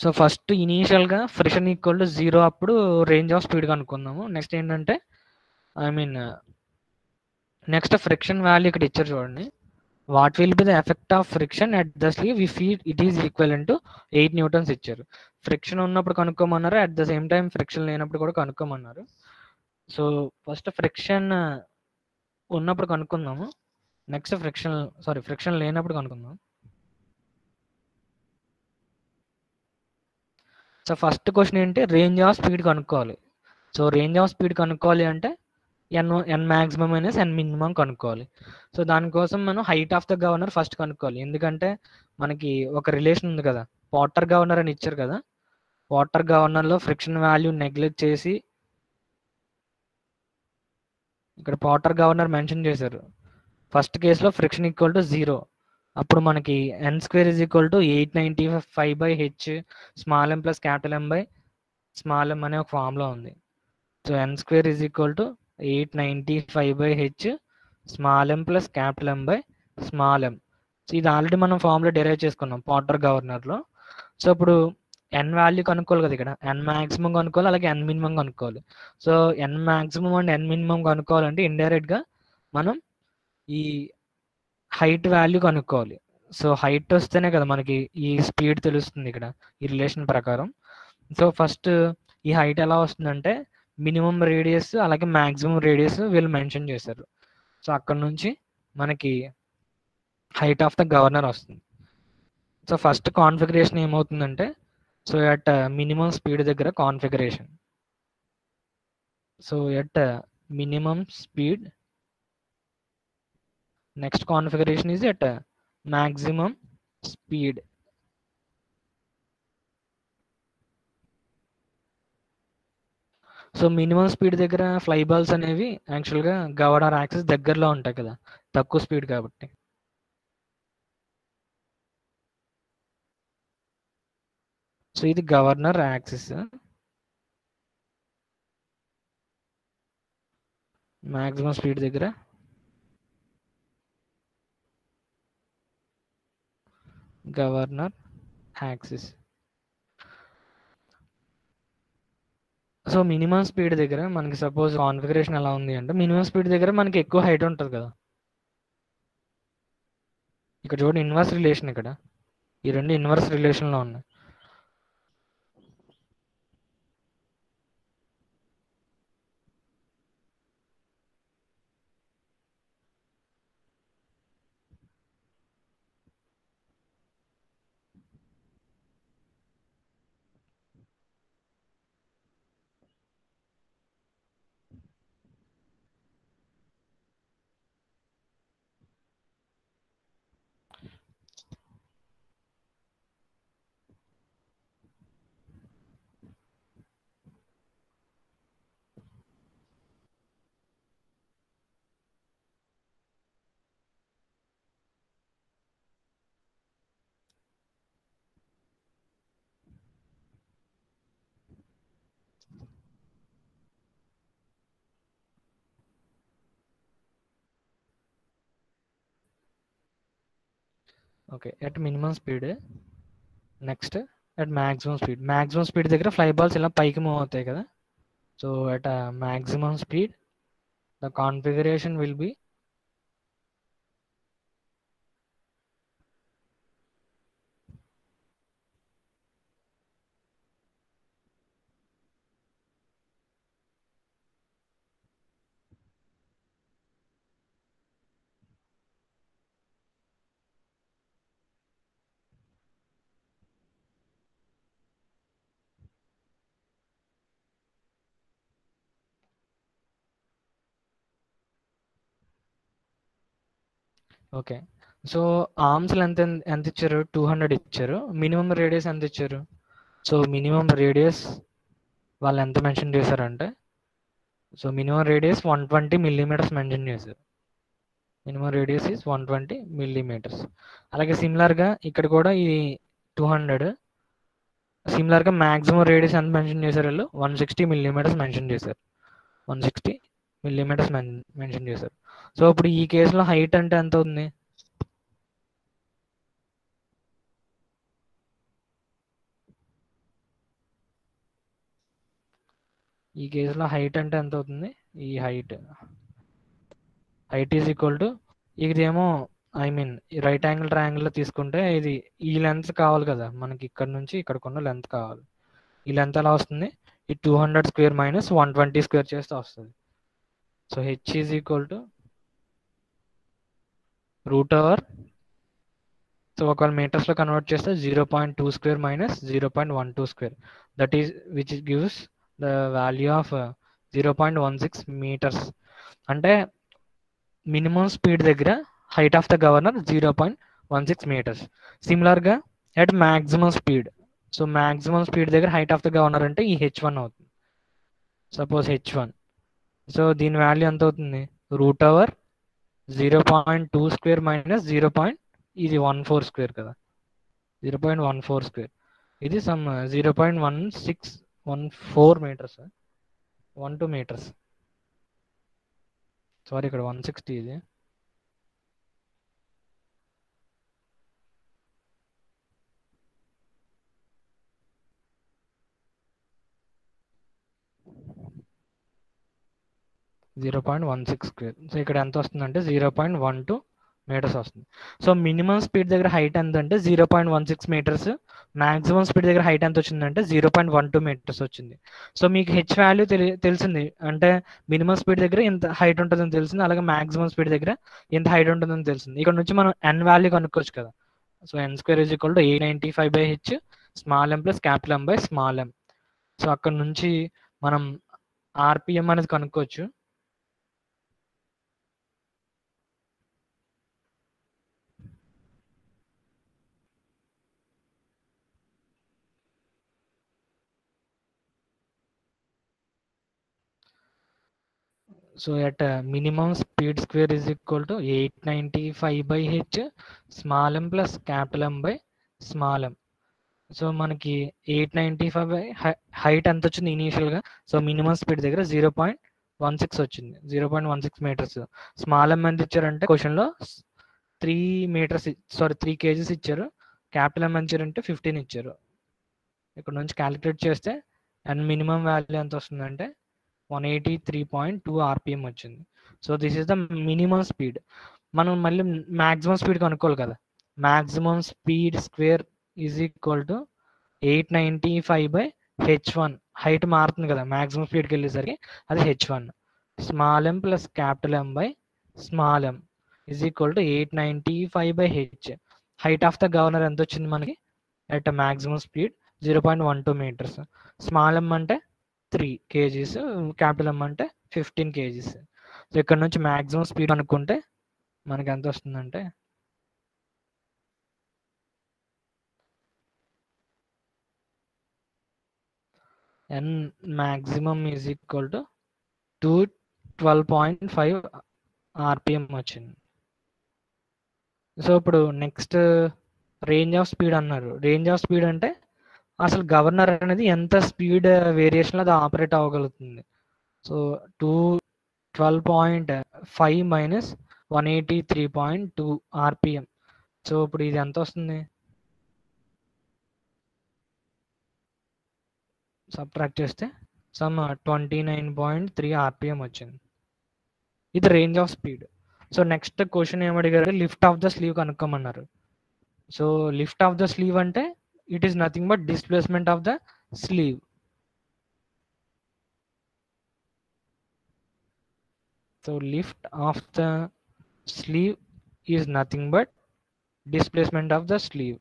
S1: so first ఇనీషియల్గా friction equal to 0 అప్పుడు range of speed కనుక్కుందాము. Next ఏంటంటే నెక్స్ట్ ఫ్రిక్షన్ వాల్యూ ఇక్కడ ఇచ్చారు చూడండి. What will be the effect of friction at the sleeve if it is equal to 8 newtons ఇచ్చారు. Friction ఉన్నప్పుడు కనుక్కోమన్నారు, at the same time friction లేనప్పుడు కూడా కనుక్కోమన్నారు. సో ఫస్ట్ ఫ్రిక్షన్ ఉన్నప్పుడు కనుక్కుందాము, నెక్స్ట్ ఫ్రిక్షన్ లేనప్పుడు కనుక్కుందాం. సో ఫస్ట్ క్వశ్చన్ ఏంటి, రేంజ్ ఆఫ్ స్పీడ్ కనుక్కోవాలి. సో రేంజ్ ఆఫ్ స్పీడ్ కనుక్కోవాలి అంటే ఎన్ మ్యాక్సిమం మైనస్ ఎన్ మినిమం కనుక్కోవాలి. సో దానికోసం మనం height of the governor first కనుక్కోవాలి, ఎందుకంటే మనకి ఒక రిలేషన్ ఉంది కదా, వాటర్ గవర్నర్ అని ఇచ్చారు కదా, వాటర్ గవర్నర్లో ఫ్రిక్షన్ వాల్యూ నెగ్లెక్ట్ చేసి ఇక్కడ వాటర్ గవర్నర్ మెన్షన్ చేశారు. ఫస్ట్ కేసులో ఫ్రిక్షన్ ఈక్వల్ టు 0, అప్పుడు మనకి N square is equal to 895/h small M plus capital M by small m అనే ఒక ఫార్ములా ఉంది. So N square is equal to 895/h small M plus capital M by small M. So ఇది already మనం formula derive చేసుకున్నాం water గవర్నర్లో. So ఇప్పుడు N value కనుక్కోవాలి కదా, ఇక్కడ ఎన్ మ్యాక్సిమం కనుక్కోవాలి, అలాగే ఎన్ మినిమం కనుక్కోవాలి. So N maximum and N minimum కనుక్కోవాలంటే ఇండైరెక్ట్గా మనం ఈ హైట్ వాల్యూ కనుక్కోవాలి. సో హైట్ వస్తేనే కదా మనకి ఈ స్పీడ్ తెలుస్తుంది ఇక్కడ ఈ రిలేషన్ ప్రకారం. సో ఫస్ట్ ఈ హైట్ ఎలా వస్తుందంటే మినిమం రేడియస్ అలాగే మ్యాక్సిమం రేడియస్ వీళ్ళు మెన్షన్ చేశారు. సో అక్కడ నుంచి మనకి హైట్ ఆఫ్ ద గవర్నర్ వస్తుంది. సో ఫస్ట్ కాన్ఫిగరేషన్ ఏమవుతుందంటే, సో ఎట్ మినిమం స్పీడ్ దగ్గర configuration, so at minimum speed next configuration is at maximum speed. So minimum speed దగ్గర ఫ్లై బాల్స్ అనేవి యాక్చువల్గా గవర్నర్ యాక్సిస్ దగ్గరలో ఉంటాయి కదా, తక్కువ స్పీడ్ కాబట్టి. సో ఇది గవర్నర్ యాక్సిస్, మ్యాక్సిమం స్పీడ్ దగ్గర governor axis. So minimum speed దగ్గర మనకి సపోజ్ కాన్ఫిగరేషన్ ఎలా ఉంది అంటే, మినిమం స్పీడ్ దగ్గర మనకి ఎక్కువ హైట్ ఉంటుంది కదా, ఇక్కడ చూడండి ఇన్వర్స్ రిలేషన్, ఇక్కడ ఈ రెండు ఇన్వర్స్ రిలేషన్లో ఉన్నాయి. Okay, at minimum speed, next at maximum speed దగ్గర ఫ్లై బాల్స్ ఇలా పైకి మూవ్ అవుతాయి కదా. So at maximum speed the configuration will be okay. So arms length ఎంత ఇచ్చారు, 200 ఇచ్చారు. మినిమం రేడియస్ ఎంత ఇచ్చారు, సో మినిమం రేడియస్ వాళ్ళు ఎంత మెన్షన్ చేశారంటే, so minimum radius 120 millimetres mention చేశారు. Minimum radius is 120 millimetres. అలాగే సిమిలర్గా ఇక్కడ కూడా ఈ 200, సిమిలర్గా మ్యాక్సిమం రేడియస్ ఎంత మెన్షన్ చేశారు వాళ్ళు, 160 మిల్లీమీటర్స్ మెన్షన్ చేశారు. 160 మిల్లీమీటర్స్ మెన్షన్ చేశారు. సో ఇప్పుడు ఈ కేసులో హైట్ అంటే ఎంత అవుతుంది, ఈ కేసులో హైట్ అంటే ఎంత అవుతుంది, ఈ హైట్ ఈజ్ ఈక్వల్ టు, ఇదేమో ఐ మీన్ రైట్ యాంగిల్ ట్రయాంగిల్లో తీసుకుంటే ఇది ఈ లెంత్ కావాలి కదా మనకి, ఇక్కడ నుంచి ఇక్కడికున్న లెంత్ కావాలి. ఈ లెంత్ ఎలా వస్తుంది, ఈ 200 స్క్వేర్ మైనస్ 120 స్క్వేర్ చేస్తే వస్తుంది. So h is equal to root over, so ఒకవేళ మీటర్స్లో కన్వర్ట్ చేస్తే 0.2 square minus 0.12 square, that is which gives the value of 0.16 metres. అంటే మినిమం స్పీడ్ దగ్గర height of the governor 0.16 metres. సిమిలర్గా at maximum speed, so maximum speed దగ్గర height of the governor అంటే ఈ h1 అవుతుంది. సపోజ్ h1, సో దీని value ఎంత అవుతుంది, రూట్ ఓవర్ 0.2 స్క్వేర్ మైనస్ ఇది 14 స్క్వేర్ కదా, 0.14 స్క్వేర్, ఇది సమ్ 0.1614 మీటర్స్, 12 మీటర్స్, సారీ ఇక్కడ 160, ఇది 0.16 స్క్వేర్. సో ఇక్కడ ఎంత వస్తుందంటే 0.12 మీటర్స్ వస్తుంది. సో మినిమం స్పీడ్ దగ్గర హైట్ ఎంత అంటే 0.16 మీటర్స్, మ్యాక్సిమం స్పీడ్ దగ్గర హైట్ ఎంత వచ్చిందంటే 0.12 మీటర్స్ వచ్చింది. సో మీకు హెచ్ వాల్యూ తెలిసింది అంటే మినిమం స్పీడ్ దగ్గర ఎంత హైట్ ఉంటుందని తెలిసింది, అలాగే మ్యాక్సిమం స్పీడ్ దగ్గర ఎంత హైట్ ఉంటుందని తెలిసింది. ఇక్కడ నుంచి మనం ఎన్ వాల్యూ కనుక్కోవచ్చు కదా. So N square is equal to 895/h small M plus capital M by small M. So అక్కడ నుంచి మనం ఆర్పిఎం అనేది కనుక్కోవచ్చు. So at minimum speed square is equal to 895/h small m plus capital M by small m. So మనకి 895 by height ఎంత వచ్చింది ఇనీషియల్గా, so minimum speed దగ్గర 0.16 వచ్చింది, 0.16 మీటర్స్. స్మాల్ ఎం ఎంత ఇచ్చారంటే క్వశ్చన్లో 3 మీటర్స్, సారీ 3 kgs ఇచ్చారు. క్యాపిటల్ ఎం ఎంత ఇచ్చారంటే 15 ఇచ్చారు. ఇక్కడ నుంచి క్యాలిక్యులేట్ చేస్తే అండ్ మినిమం వాల్యూ ఎంత వస్తుందంటే 183.2 ఆర్పిఎం వచ్చింది. So this is the minimum speed. మనం మళ్ళీ మ్యాక్సిమం స్పీడ్ కనుక్కోవాలి కదా. Maximum speed square is equal to 895/h1. Height మారుతుంది కదా మ్యాక్సిమం స్పీడ్కి వెళ్ళేసరికి, అది h1 small M plus capital M by small m is equal to 895/h. Height of the governor ఎంత వచ్చింది మనకి at maximum speed 0.12 metres. Small m అంటే 3 kgs, capital M అంటే 15 kgs. సో ఇక్కడ నుంచి మ్యాక్సిమం స్పీడ్ అనుకుంటే మనకి ఎంత వస్తుందంటే n maximum is equal to 212.5 RPM వచ్చింది. సో ఇప్పుడు నెక్స్ట్ రేంజ్ ఆఫ్ స్పీడ్ అన్నారు. రేంజ్ ఆఫ్ స్పీడ్ అంటే అసలు గవర్నర్ అనేది ఎంత స్పీడ్ వేరియేషన్లో అది ఆపరేట్ అవ్వగలుగుతుంది. So 212.5 minus 183.2 RPM. సో ఇప్పుడు ఇది ఎంత వస్తుంది, సబ్ట్రాక్ట్ చేస్తే సమ్ 29.3 ఆర్పిఎం వచ్చింది. ఇది range of speed. So next question ఏమడిగారు, లిఫ్ట్ ఆఫ్ ద స్లీవ్ కనుక్కోమన్నారు. So lift of the sleeve అంటే it is nothing but displacement of the sleeve. So lift of the sleeve is nothing but displacement of the sleeve.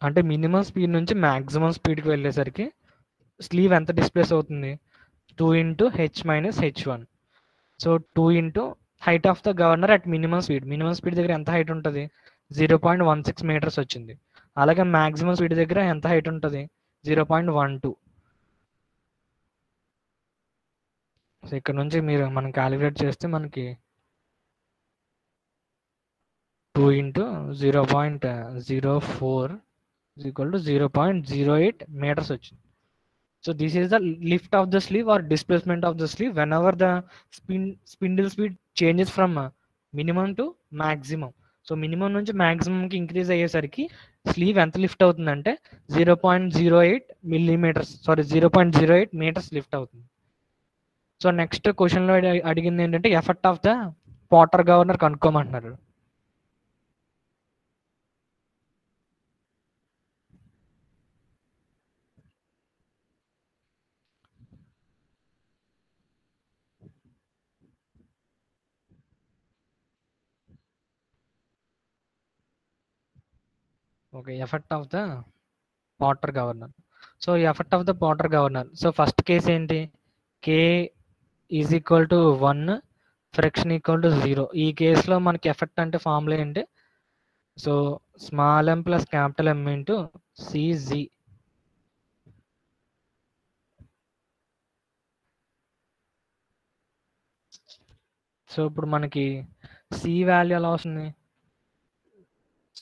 S1: అంటే minimum speed నుంచి maximum స్పీడ్కి వెళ్ళేసరికి sleeve ఎంత displays అవుతుంది, 2 into h minus h1. So 2 into height of the governor at minimum speed. Minimum speed దగ్గర ఎంత height ఉంటుంది, 0.16 metres వచ్చింది. అలాగే మ్యాక్సిమం స్పీడ్ దగ్గర ఎంత హైట్ ఉంటుంది, 0.12. సో ఇక్కడ నుంచి మనం క్యాలిక్యులేట్ చేస్తే మనకి 2 into 0.04 is equal to 0.08 meters వచ్చింది. So this is the lift of the sleeve or displacement of the sleeve whenever the spindle speed changes from minimum to maximum. So minimum నుంచి మ్యాక్సిమంకి increase అయ్యేసరికి sleeve ఎంత lift అవుతుందంటే 0.08 millimetres, sorry 0.08 metres lift అవుతుంది. So next క్వశ్చన్లో అడిగింది ఏంటంటే effect of the water governor కనుక్కోమంటున్నారు. Okay, effect of the water governor. So effect of the water governor. So first case ఏంటి, K is equal to 1, friction equal to 0. ఈ కేసులో మనకి effect అంటే ఫార్ములా ఏంటి, సో స్మాల్ ఎం plus capital M into CG. So ఇప్పుడు మనకి C value ఎలా వస్తుంది,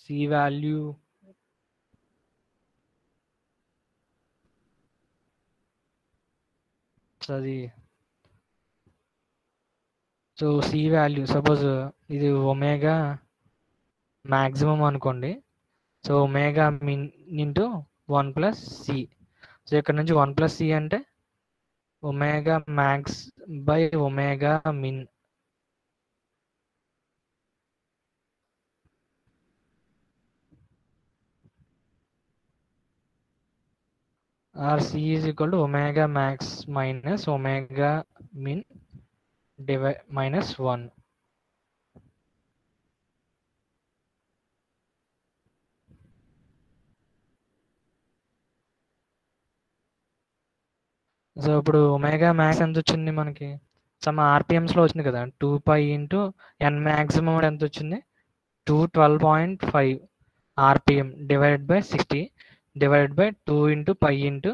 S1: సి వాల్యూ అది, సో సి వాల్యూ సపోజ్ ఇది ఒమేగా మ్యాక్సిమం అనుకోండి. So omega min into 1 plus C. So ఇక్కడ నుంచి 1 ప్లస్ సి అంటే omega max by omega min. Or C is equal to omega max minus omega min minus 1. So ఇప్పుడు omega max ఎంత వచ్చింది మనకి, some ఆర్పిఎమ్స్లో వచ్చింది కదా, 2 పై ఇంటూ ఎన్ maximum ఎంత వచ్చింది, 212.5 RPM divided by 60 divided by 2 into pi into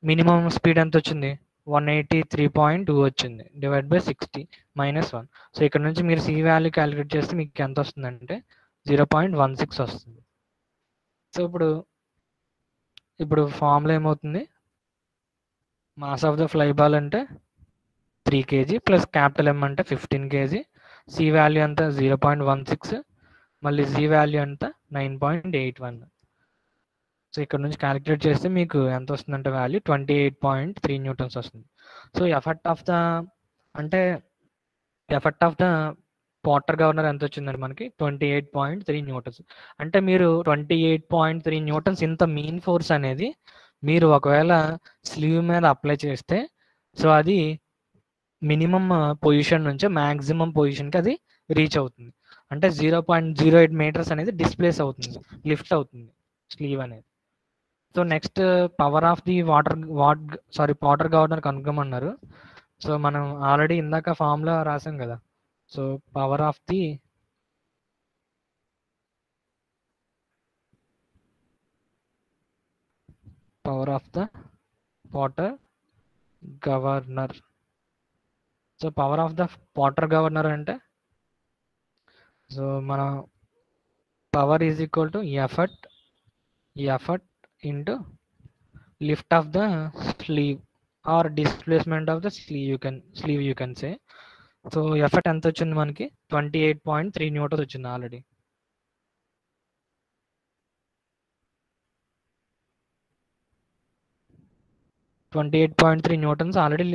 S1: minimum speed ఎంత వచ్చింది, 183.2 వచ్చింది డివైడ్ బై 60 మైనస్ 1. సో ఇక్కడ నుంచి మీరు సి వాల్యూ క్యాలిక్యులేట్ చేస్తే మీకు ఎంత వస్తుందంటే 0.16 వస్తుంది. సో ఇప్పుడు ఇప్పుడు ఫార్ములా ఏమవుతుంది, mass of the fly ball అంటే 3 kg ప్లస్ క్యాపిటల్ ఎం అంటే 15 kg, సి వాల్యూ అంతా 0.16, మళ్ళీ జీ వాల్యూ అంతా 9.81. సో ఇక్కడ నుంచి క్యాలిక్యులేట్ చేస్తే మీకు ఎంత వస్తుందంటే వాల్యూ 28.3 న్యూటన్స్ వస్తుంది. సో ఎఫెక్ట్ ఆఫ్ ద అంటే effect of the water governor ఎంత వచ్చిందండి మనకి 28.3 న్యూటన్స్. అంటే మీరు 28.3 న్యూటన్స్ ఇంత మీన్ ఫోర్స్ అనేది మీరు ఒకవేళ స్లీవ్ మీద అప్లై చేస్తే సో అది మినిమం పొజిషన్ నుంచి మ్యాక్సిమం పొజిషన్కి అది రీచ్ అవుతుంది. అంటే 0.08 మీటర్స్ అనేది డిస్ప్లేస్ అవుతుంది, లిఫ్ట్ అవుతుంది స్లీవ్ అనేది. So next power of the water governor కనుక్కోమన్నారు. సో మనం ఆల్రెడీ ఇందాక ఫార్ములా రాసాం కదా. So power of the water governor. So power of the water governor అంటే సో మన power is equal to effort into lift of the sleeve or displacement of the sleeve you can say. So effort ఎంత వచ్చింది మనకి 28.3 newtons వచ్చింది already. Newtons already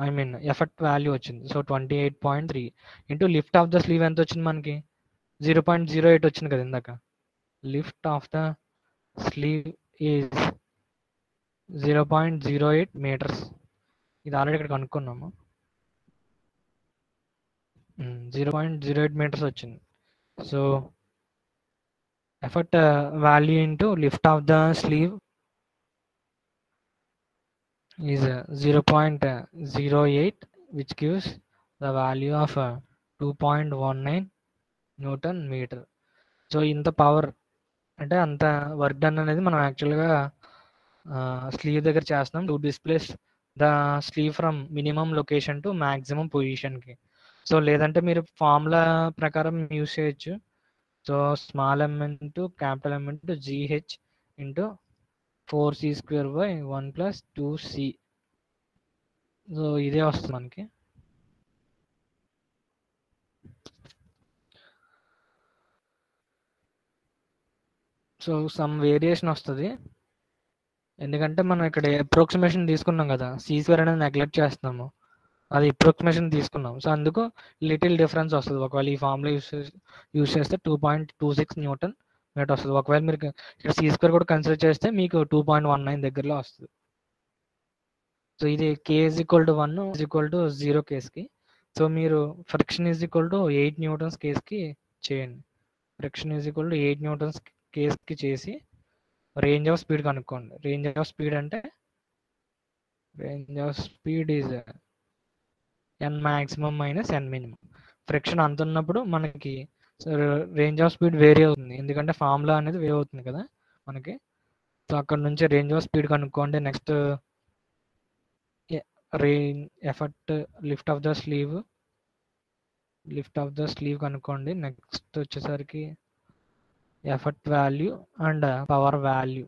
S1: I mean effect value వచ్చింది. So 28.3 into lift of the sleeve ఎంత వచ్చింది మనకి 0.08 వచ్చింది కదా ఇందాక. Lift of the sleeve is 0.08 meters. ఇది ఆల్రెడీ ఇక్కడ కనుక్కున్నాము. 0.08 మీటర్స్ వచ్చింది. So effect value into lift of the sleeve is 0.08 which gives the value of 2.19 newton meter. సో ఇంత పవర్ అంటే అంత వర్క్ డన్ అనేది మనం యాక్చువల్గా స్లీవ్ దగ్గర చేస్తున్నాం to displace the sleeve from minimum location to maximum పొజిషన్కి. సో లేదంటే మీరు ఫార్ములా ప్రకారం యూస్ చేయొచ్చు. So small M into capital M into GH into 4c² by 1 plus 2c. So ఇదే వస్తుంది మనకి. సో సమ్ వేరియేషన్ వస్తుంది ఎందుకంటే మనం ఇక్కడ అప్రాక్సిమేషన్ తీసుకున్నాం కదా, సి స్క్వేర్ అనేది నెగ్లెక్ట్ చేస్తున్నాము. అది అప్రాక్సిమేషన్ తీసుకున్నాం. సో, అందుకు లిటిల్ డిఫరెన్స్ వస్తది. ఒకవేళ ఈ ఫార్ములా యూజ్ చేస్తే 2.26 న్యూటన్ మీటర్ వస్తది. ఒకవేళ మీరు ఇక్కడ సి స్క్వేర్ కూడా కన్సిడర్ చేస్తే మీకు 2.19 దగ్గరలో వస్తది. సో, ఇది k is equal to 1 is equal to 0 కేస్‌కి. సో, మీరు friction is equal to 8 newtons కేస్‌కి చేయండి. Friction is equal to 8 newtons కేస్‌కి చేసి రేంజ్ ఆఫ్ స్పీడ్ కనుక్కోండి. రేంజ్ ఆఫ్ స్పీడ్ అంటే range of speed is N maximum minus N minimum. Friction అంత ఉన్నప్పుడు మనకి రేంజ్ ఆఫ్ స్పీడ్ వేరీ అవుతుంది. ఎందుకంటే ఫార్ములా అనేది వేరీ అవుతుంది కదా మనకి. సో, అక్కడ నుంచి రేంజ్ ఆఫ్ స్పీడ్ కనుక్కోండి. Next effort lift of the slew కనుక్కోండి. నెక్స్ట్ వచ్చేసరికి effort value and power value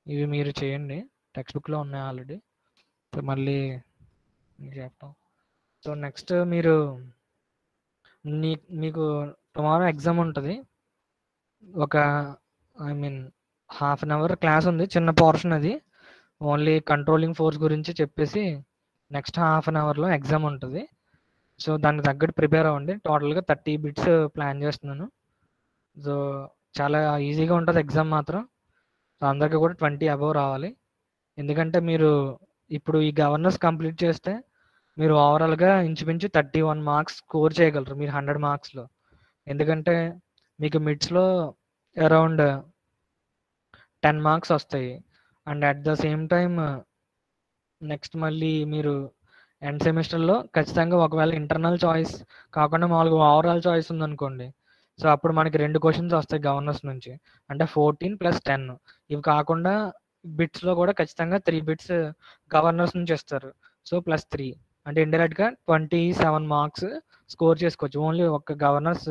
S1: ఇవి మీరు చేయండి. టెక్స్ట్ బుక్లో ఉన్నాయి ఆల్రెడీ. సో, మళ్ళీ చెప్తాం. సో, నెక్స్ట్ మీకు టుమారో ఎగ్జామ్ ఉంటుంది. ఒక హాఫ్ అన్ అవర్ క్లాస్ ఉంది. చిన్న పోర్షన్ అది. ఓన్లీ కంట్రోలింగ్ ఫోర్స్ గురించి చెప్పేసి నెక్స్ట్ హాఫ్ అన్ అవర్లో ఎగ్జామ్ ఉంటుంది. సో, దానికి తగ్గట్టు ప్రిపేర్ అవ్వండి. టోటల్గా 30 బిట్స్ ప్లాన్ చేస్తున్నాను. సో, చాలా ఈజీగా ఉంటుంది ఎగ్జామ్ మాత్రం. సో, అందరికీ కూడా 20 అబవ్ రావాలి. ఎందుకంటే మీరు ఇప్పుడు ఈ గవర్నర్స్ కంప్లీట్ చేస్తే మీరు ఓవరాల్గా ఇంచుమించు 31 మార్క్స్ స్కోర్ చేయగలరు మీరు 100 మార్క్స్లో. ఎందుకంటే మీకు మిడ్స్లో అరౌండ్ 10 మార్క్స్ వస్తాయి. And at the same time next మళ్ళీ మీరు ఎండ్ సెమిస్టర్లో ఖచ్చితంగా ఒకవేళ ఇంటర్నల్ చాయిస్ కాకుండా మామూలుగా ఓవరాల్ చాయిస్ ఉందనుకోండి. సో, అప్పుడు మనకి 2 క్వశ్చన్స్ వస్తాయి గవర్నర్స్ నుంచి. అంటే 14 ప్లస్ 10. ఇవి కాకుండా బిట్స్లో కూడా ఖచ్చితంగా 3 బిట్స్ గవర్నర్స్ నుంచి ఇస్తారు. సో, ప్లస్ 3 అంటే ఇండైరెక్ట్గా 27 మార్క్స్ స్కోర్ చేసుకోవచ్చు. ఓన్లీ ఒక గవర్నర్స్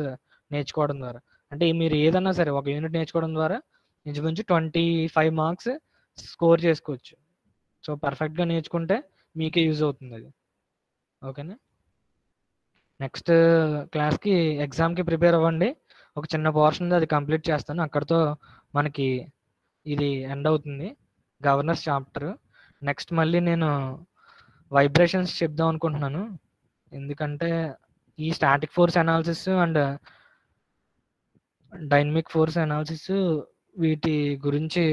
S1: నేర్చుకోవడం ద్వారా. అంటే మీరు ఏదన్నా సరే ఒక యూనిట్ నేర్చుకోవడం ద్వారా ఇంచుమించు 25 మార్క్స్ స్కోర్ చేసుకోవచ్చు. సో, పర్ఫెక్ట్గా నేర్చుకుంటే మీకే యూజ్ అవుతుంది అది. ఓకేనా? నెక్స్ట్ క్లాస్కి ఎగ్జామ్కి ప్రిపేర్ అవ్వండి. ఒక చిన్న పోర్షన్ ఉంది, అది కంప్లీట్ చేస్తాను. అక్కడితో మనకి ఇది ఎండ్ అవుతుంది గవర్నర్స్ చాప్టర్. నెక్స్ట్ మళ్ళీ నేను వైబ్రేషన్స్ చెప్దాం అనుకుంటున్నాను. ఎందుకంటే ఈ static force analysis and dynamic force analysis వీటి గురించి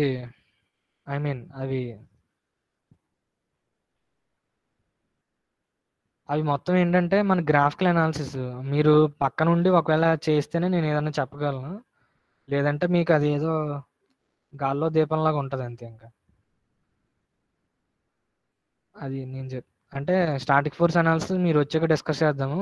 S1: అవి మొత్తం ఏంటంటే మన గ్రాఫికల్ అనాలిసిస్. మీరు పక్క నుండి ఒకవేళ చేస్తేనే నేను ఏదైనా చెప్పగలను. లేదంటే మీకు అది ఏదో గాల్లో దీపంలాగా ఉంటుంది అంతే. ఇంకా అది నేను అంటే స్టాటిక్ ఫోర్స్ అనాలిసిస్ మీరు వచ్చాక డిస్కస్ చేద్దాము.